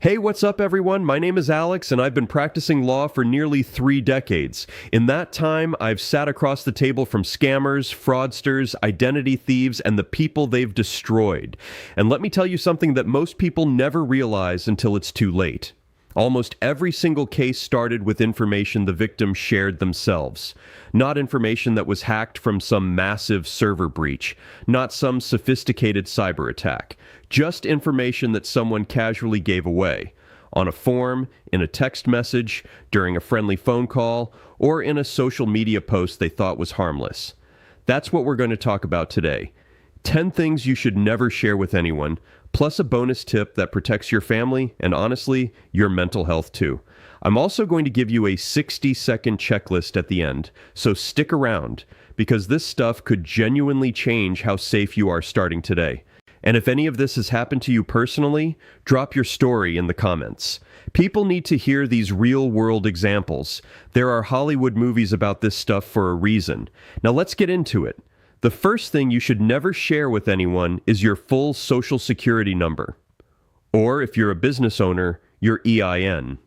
Hey, what's up, everyone? My name is Alex, and I've been practicing law for nearly 3 decades. In that time, I've sat across the table from scammers, fraudsters, identity thieves, and the people they've destroyed. And let me tell you something that most people never realize until it's too late. Almost every single case started with information the victim shared themselves. Not information that was hacked from some massive server breach, not some sophisticated cyber attack. Just information that someone casually gave away. On a form, in a text message, during a friendly phone call, or in a social media post they thought was harmless. That's what we're going to talk about today. 10 things you should never share with anyone, plus a bonus tip that protects your family and, honestly, your mental health too. I'm also going to give you a 60-second checklist at the end, so stick around, because this stuff could genuinely change how safe you are starting today. And if any of this has happened to you personally, drop your story in the comments. People need to hear these real-world examples. There are Hollywood movies about this stuff for a reason. Now let's get into it. The first thing you should never share with anyone is your full social security number. Or, if you're a business owner, your EIN.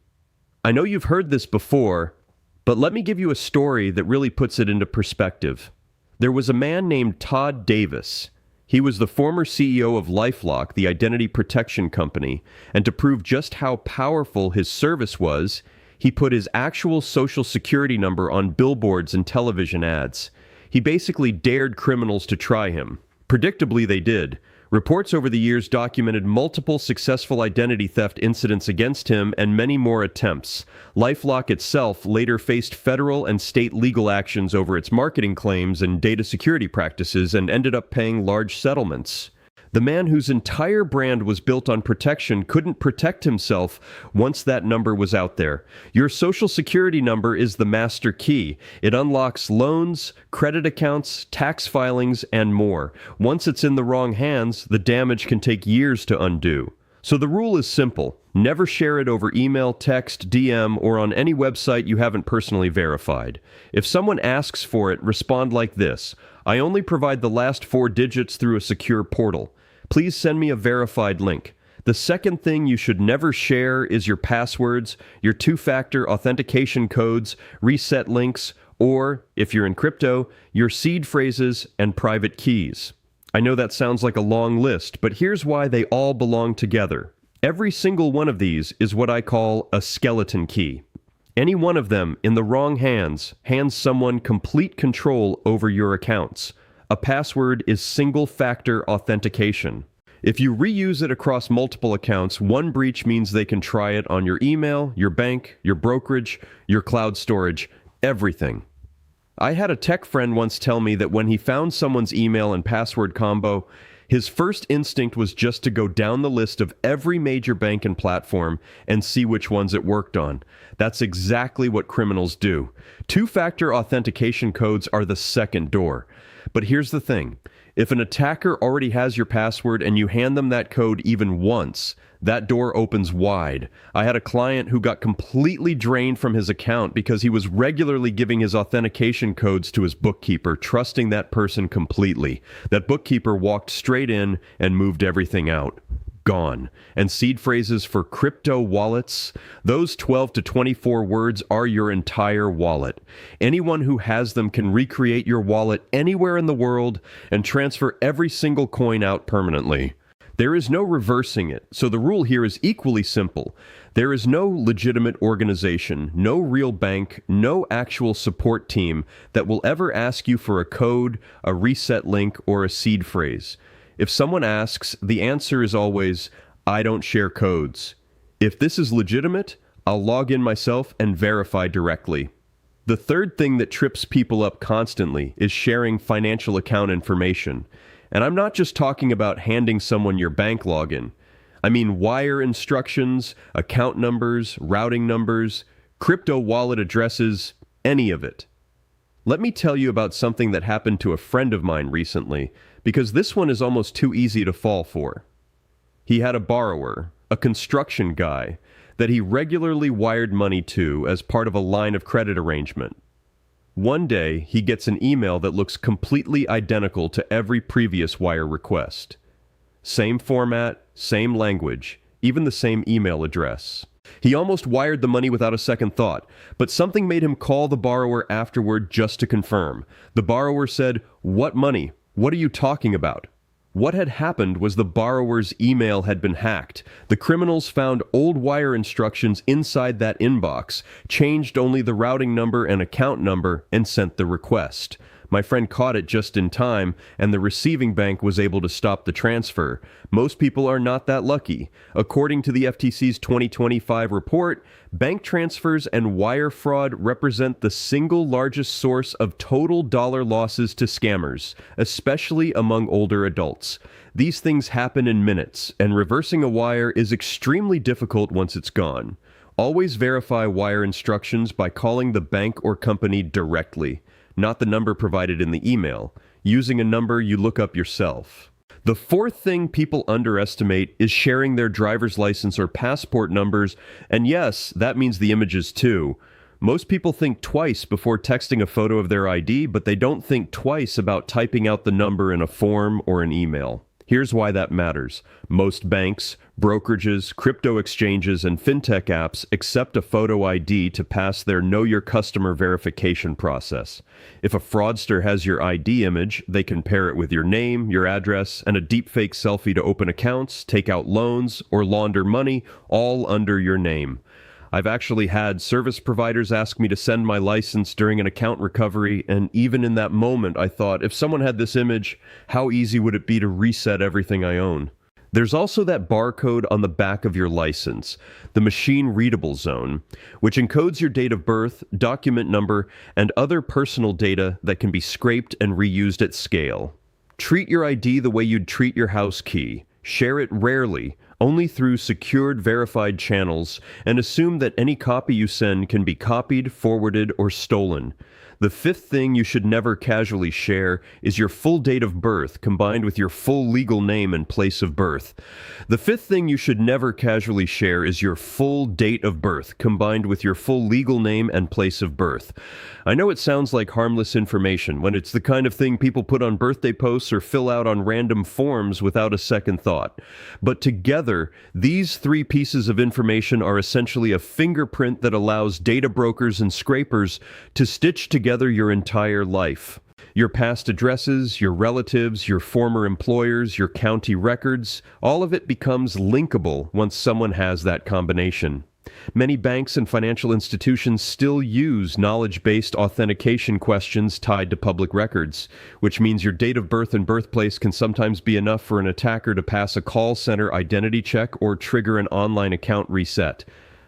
I know you've heard this before, but let me give you a story that really puts it into perspective. There was a man named Todd Davis. He was the former CEO of LifeLock, the identity protection company, and to prove just how powerful his service was, he put his actual social security number on billboards and television ads. He basically dared criminals to try him. Predictably, they did. Reports over the years documented multiple successful identity theft incidents against him and many more attempts. LifeLock itself later faced federal and state legal actions over its marketing claims and data security practices and ended up paying large settlements. The man whose entire brand was built on protection couldn't protect himself once that number was out there. Your social security number is the master key. It unlocks loans, credit accounts, tax filings, and more. Once it's in the wrong hands, the damage can take years to undo. So the rule is simple. Never share it over email, text, DM, or on any website you haven't personally verified. If someone asks for it, respond like this: I only provide the last 4 digits through a secure portal. Please send me a verified link. The second thing you should never share is your passwords, your 2-factor authentication codes, reset links, or, if you're in crypto, your seed phrases and private keys. I know that sounds like a long list, but here's why they all belong together. Every single one of these is what I call a skeleton key. Any one of them in the wrong hands hands someone complete control over your accounts. A password is single-factor authentication. If you reuse it across multiple accounts, one breach means they can try it on your email, your bank, your brokerage, your cloud storage, everything. I had a tech friend once tell me that when he found someone's email and password combo, his first instinct was just to go down the list of every major bank and platform and see which ones it worked on. That's exactly what criminals do. 2-factor authentication codes are the second door. But here's the thing. If an attacker already has your password and you hand them that code even once, that door opens wide. I had a client who got completely drained from his account because he was regularly giving his authentication codes to his bookkeeper, trusting that person completely. That bookkeeper walked straight in and moved everything out. Gone. And seed phrases for crypto wallets, those 12 to 24 words are your entire wallet. Anyone who has them can recreate your wallet anywhere in the world and transfer every single coin out permanently. There is no reversing it, so the rule here is equally simple. There is no legitimate organization, no real bank, no actual support team that will ever ask you for a code, a reset link, or a seed phrase. If someone asks, the answer is always, I don't share codes. If this is legitimate, I'll log in myself and verify directly. The third thing that trips people up constantly is sharing financial account information. And I'm not just talking about handing someone your bank login. I mean wire instructions, account numbers, routing numbers, crypto wallet addresses, any of it. Let me tell you about something that happened to a friend of mine recently, because this one is almost too easy to fall for. He had a borrower, a construction guy, that he regularly wired money to as part of a line of credit arrangement. One day, he gets an email that looks completely identical to every previous wire request. Same format, same language, even the same email address. He almost wired the money without a second thought, but something made him call the borrower afterward just to confirm. The borrower said, "What money? What are you talking about?" What had happened was the borrower's email had been hacked. The criminals found old wire instructions inside that inbox, changed only the routing number and account number, and sent the request. My friend caught it just in time, and the receiving bank was able to stop the transfer. Most people are not that lucky. According to the FTC's 2025 report, bank transfers and wire fraud represent the single largest source of total dollar losses to scammers, especially among older adults. These things happen in minutes, and reversing a wire is extremely difficult once it's gone. Always verify wire instructions by calling the bank or company directly, not the number provided in the email, using a number you look up yourself. The fourth thing people underestimate is sharing their driver's license or passport numbers, and yes, that means the images too. Most people think twice before texting a photo of their ID, but they don't think twice about typing out the number in a form or an email. Here's why that matters. Most banks, brokerages, crypto exchanges, and fintech apps accept a photo ID to pass their Know Your Customer verification process. If a fraudster has your ID image, they can pair it with your name, your address, and a deepfake selfie to open accounts, take out loans, or launder money, all under your name. I've actually had service providers ask me to send my license during an account recovery, and even in that moment I thought, if someone had this image, how easy would it be to reset everything I own? There's also that barcode on the back of your license, the machine-readable zone, which encodes your date of birth, document number, and other personal data that can be scraped and reused at scale. Treat your ID the way you'd treat your house key. Share it rarely, only through secured, verified channels, and assume that any copy you send can be copied, forwarded, or stolen. The fifth thing you should never casually share is your full date of birth combined with your full legal name and place of birth. The fifth thing you should never casually share is your full date of birth combined with your full legal name and place of birth. I know it sounds like harmless information when it's the kind of thing people put on birthday posts or fill out on random forms without a second thought. But together, these three pieces of information are essentially a fingerprint that allows data brokers and scrapers to stitch together your entire life. Your past addresses, your relatives, your former employers, your county records, all of it becomes linkable once someone has that combination. Many banks and financial institutions still use knowledge-based authentication questions tied to public records, which means your date of birth and birthplace can sometimes be enough for an attacker to pass a call center identity check or trigger an online account reset.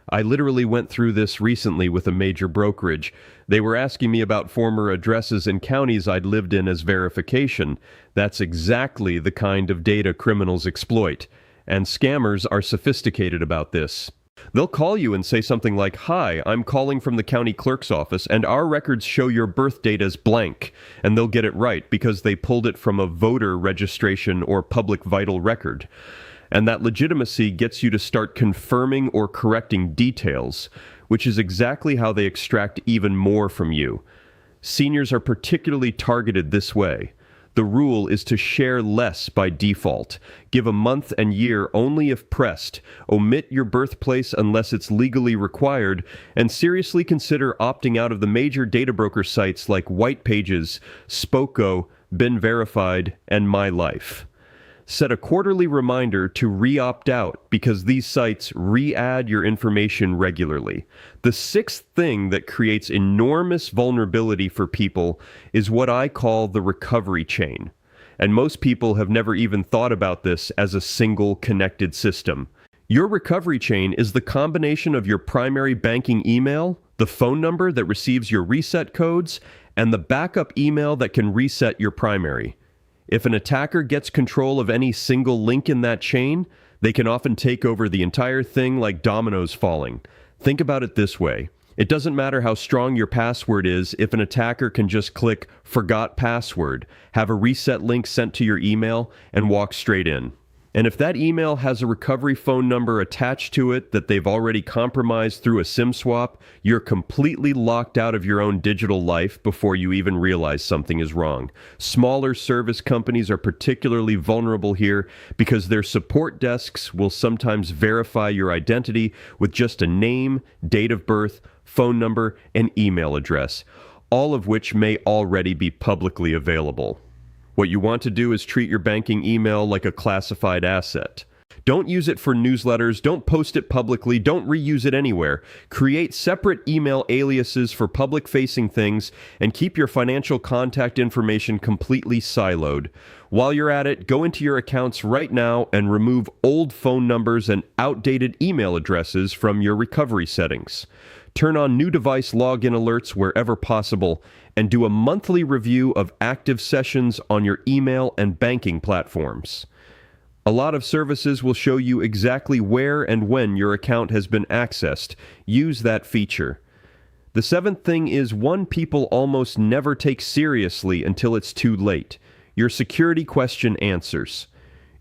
I literally went through this recently with a major brokerage. They were asking me about former addresses and counties I'd lived in as verification. That's exactly the kind of data criminals exploit. And scammers are sophisticated about this. They'll call you and say something like, "Hi, I'm calling from the county clerk's office, and our records show your birth date as blank." And they'll get it right because they pulled it from a voter registration or public vital record. And that legitimacy gets you to start confirming or correcting details, which is exactly how they extract even more from you. Seniors are particularly targeted this way. The rule is to share less by default. Give a month and year only if pressed. Omit your birthplace unless it's legally required. And seriously consider opting out of the major data broker sites like White Pages, Spoko, Been Verified, and My Life. Set a quarterly reminder to re-opt out because these sites re-add your information regularly. The sixth thing that creates enormous vulnerability for people is what I call the recovery chain. And most people have never even thought about this as a single connected system. Your recovery chain is the combination of your primary banking email, the phone number that receives your reset codes, and the backup email that can reset your primary. If an attacker gets control of any single link in that chain, they can often take over the entire thing like dominoes falling. Think about it this way. It doesn't matter how strong your password is if an attacker can just click "Forgot password," have a reset link sent to your email, and walk straight in. And if that email has a recovery phone number attached to it that they've already compromised through a SIM swap, you're completely locked out of your own digital life before you even realize something is wrong. Smaller service companies are particularly vulnerable here because their support desks will sometimes verify your identity with just a name, date of birth, phone number, and email address, all of which may already be publicly available. What you want to do is treat your banking email like a classified asset. Don't use it for newsletters, don't post it publicly, don't reuse it anywhere. Create separate email aliases for public-facing things and keep your financial contact information completely siloed. While you're at it, go into your accounts right now and remove old phone numbers and outdated email addresses from your recovery settings. Turn on new device login alerts wherever possible, and do a monthly review of active sessions on your email and banking platforms. A lot of services will show you exactly where and when your account has been accessed. Use that feature. The seventh thing is one people almost never take seriously until it's too late. Your security question answers.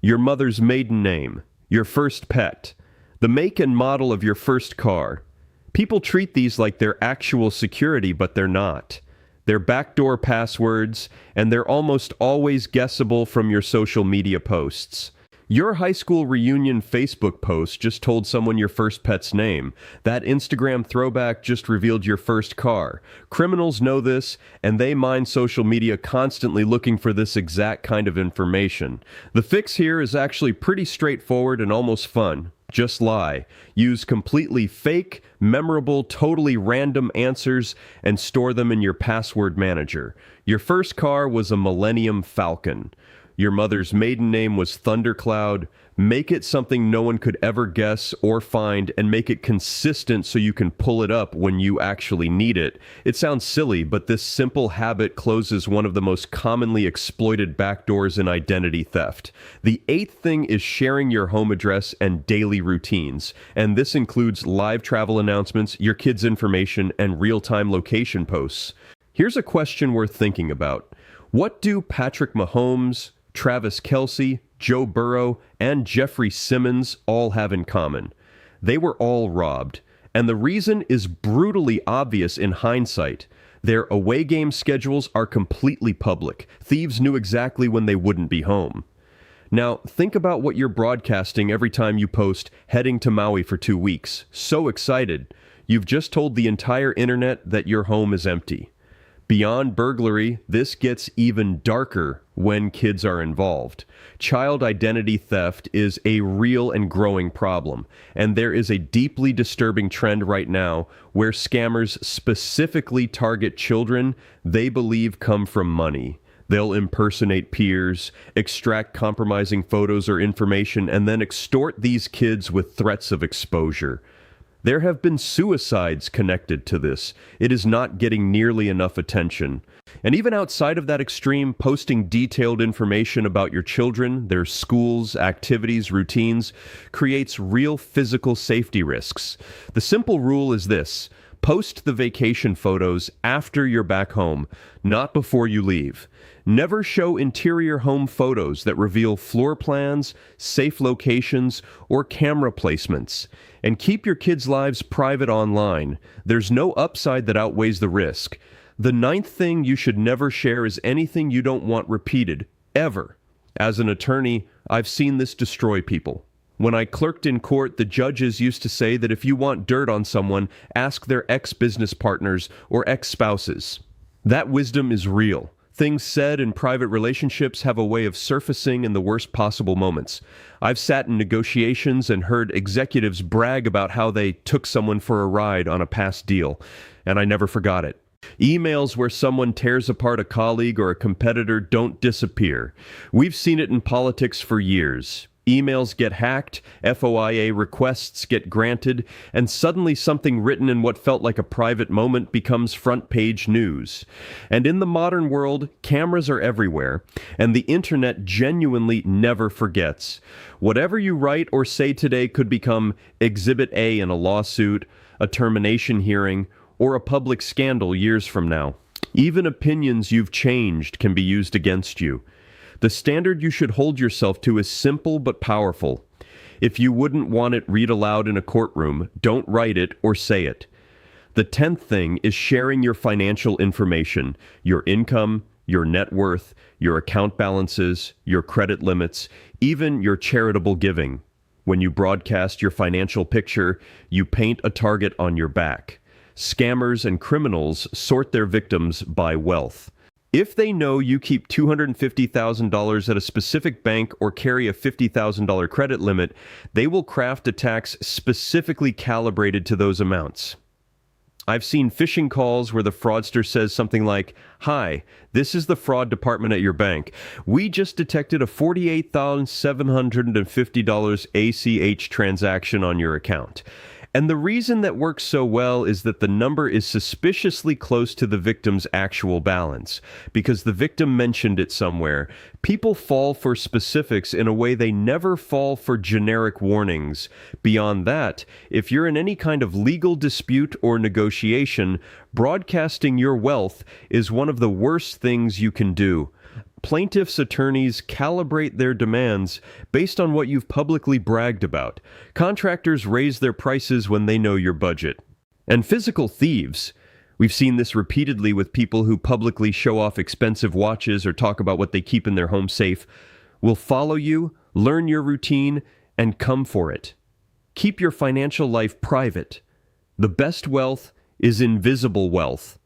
Your mother's maiden name. Your first pet. The make and model of your first car. People treat these like they're actual security, but they're not. They're backdoor passwords, and they're almost always guessable from your social media posts. Your high school reunion Facebook post just told someone your first pet's name. That Instagram throwback just revealed your first car. Criminals know this, and they mine social media constantly looking for this exact kind of information. The fix here is actually pretty straightforward and almost fun. Just lie. Use completely fake, memorable, totally random answers and store them in your password manager. Your first car was a Millennium Falcon. Your mother's maiden name was Thundercloud. Make it something no one could ever guess or find, and make it consistent so you can pull it up when you actually need it. It sounds silly, but this simple habit closes one of the most commonly exploited backdoors in identity theft. The eighth thing is sharing your home address and daily routines, and this includes live travel announcements, your kids' information, and real-time location posts. Here's a question worth thinking about. What do Patrick Mahomes, Travis Kelce, Joe Burrow, and Jeffrey Simmons all have in common? They were all robbed, and the reason is brutally obvious in hindsight. Their away game schedules are completely public. Thieves knew exactly when they wouldn't be home. Now, think about what you're broadcasting every time you post, heading to Maui for 2 weeks. So excited. You've just told the entire internet that your home is empty. Beyond burglary, this gets even darker when kids are involved. Child identity theft is a real and growing problem, and there is a deeply disturbing trend right now where scammers specifically target children they believe come from money. They'll impersonate peers, extract compromising photos or information, and then extort these kids with threats of exposure. There have been suicides connected to this. It is not getting nearly enough attention. And even outside of that extreme, posting detailed information about your children, their schools, activities, routines, creates real physical safety risks. The simple rule is this: post the vacation photos after you're back home, not before you leave. Never show interior home photos that reveal floor plans, safe locations, or camera placements. And keep your kids' lives private online. There's no upside that outweighs the risk. The ninth thing you should never share is anything you don't want repeated, ever. As an attorney, I've seen this destroy people. When I clerked in court, the judges used to say that if you want dirt on someone, ask their ex-business partners or ex-spouses. That wisdom is real. Things said in private relationships have a way of surfacing in the worst possible moments. I've sat in negotiations and heard executives brag about how they took someone for a ride on a past deal, and I never forgot it. Emails where someone tears apart a colleague or a competitor don't disappear. We've seen it in politics for years. Emails get hacked, FOIA requests get granted, and suddenly something written in what felt like a private moment becomes front-page news. And in the modern world, cameras are everywhere, and the internet genuinely never forgets. Whatever you write or say today could become Exhibit A in a lawsuit, a termination hearing, or a public scandal years from now. Even opinions you've changed can be used against you. The standard you should hold yourself to is simple but powerful. If you wouldn't want it read aloud in a courtroom, don't write it or say it. The 10th thing is sharing your financial information, your income, your net worth, your account balances, your credit limits, even your charitable giving. When you broadcast your financial picture, you paint a target on your back. Scammers and criminals sort their victims by wealth. If they know you keep $250,000 at a specific bank or carry a $50,000 credit limit, they will craft attacks specifically calibrated to those amounts. I've seen phishing calls where the fraudster says something like, "Hi, this is the fraud department at your bank. We just detected a $48,750 ACH transaction on your account." And the reason that works so well is that the number is suspiciously close to the victim's actual balance, because the victim mentioned it somewhere. People fall for specifics in a way they never fall for generic warnings. Beyond that, if you're in any kind of legal dispute or negotiation, broadcasting your wealth is one of the worst things you can do. Plaintiffs' attorneys calibrate their demands based on what you've publicly bragged about. Contractors raise their prices when they know your budget. And physical thieves, we've seen this repeatedly with people who publicly show off expensive watches or talk about what they keep in their home safe, will follow you, learn your routine, and come for it. Keep your financial life private. The best wealth is invisible wealth.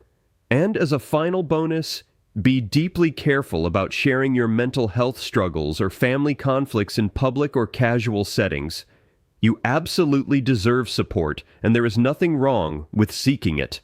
And as a final bonus, be deeply careful about sharing your mental health struggles or family conflicts in public or casual settings. You absolutely deserve support, and there is nothing wrong with seeking it.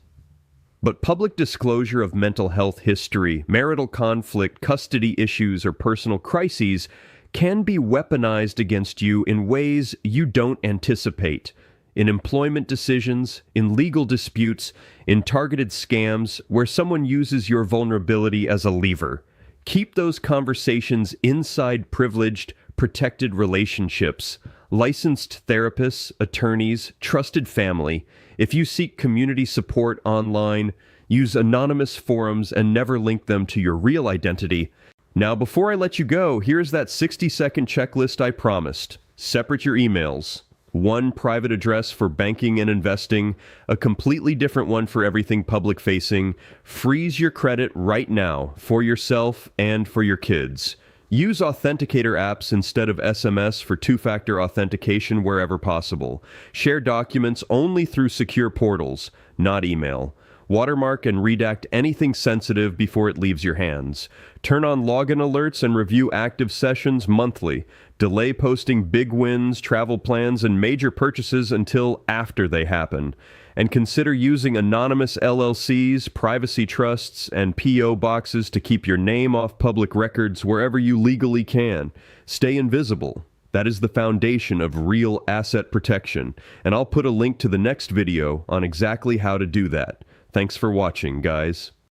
But public disclosure of mental health history, marital conflict, custody issues, or personal crises can be weaponized against you in ways you don't anticipate. In employment decisions, in legal disputes, in targeted scams where someone uses your vulnerability as a lever. Keep those conversations inside privileged, protected relationships. Licensed therapists, attorneys, trusted family. If you seek community support online, use anonymous forums and never link them to your real identity. Now, before I let you go, here's that 60-second checklist I promised. Separate your emails. One private address for banking and investing, a completely different one for everything public-facing. Freeze your credit right now for yourself and for your kids. Use authenticator apps instead of SMS for two-factor authentication wherever possible. Share documents only through secure portals, not email. Watermark and redact anything sensitive before it leaves your hands. Turn on login alerts and review active sessions monthly. Delay posting big wins, travel plans, and major purchases until after they happen. And consider using anonymous LLCs, privacy trusts, and P.O. boxes to keep your name off public records wherever you legally can. Stay invisible. That is the foundation of real asset protection. And I'll put a link to the next video on exactly how to do that. Thanks for watching, guys.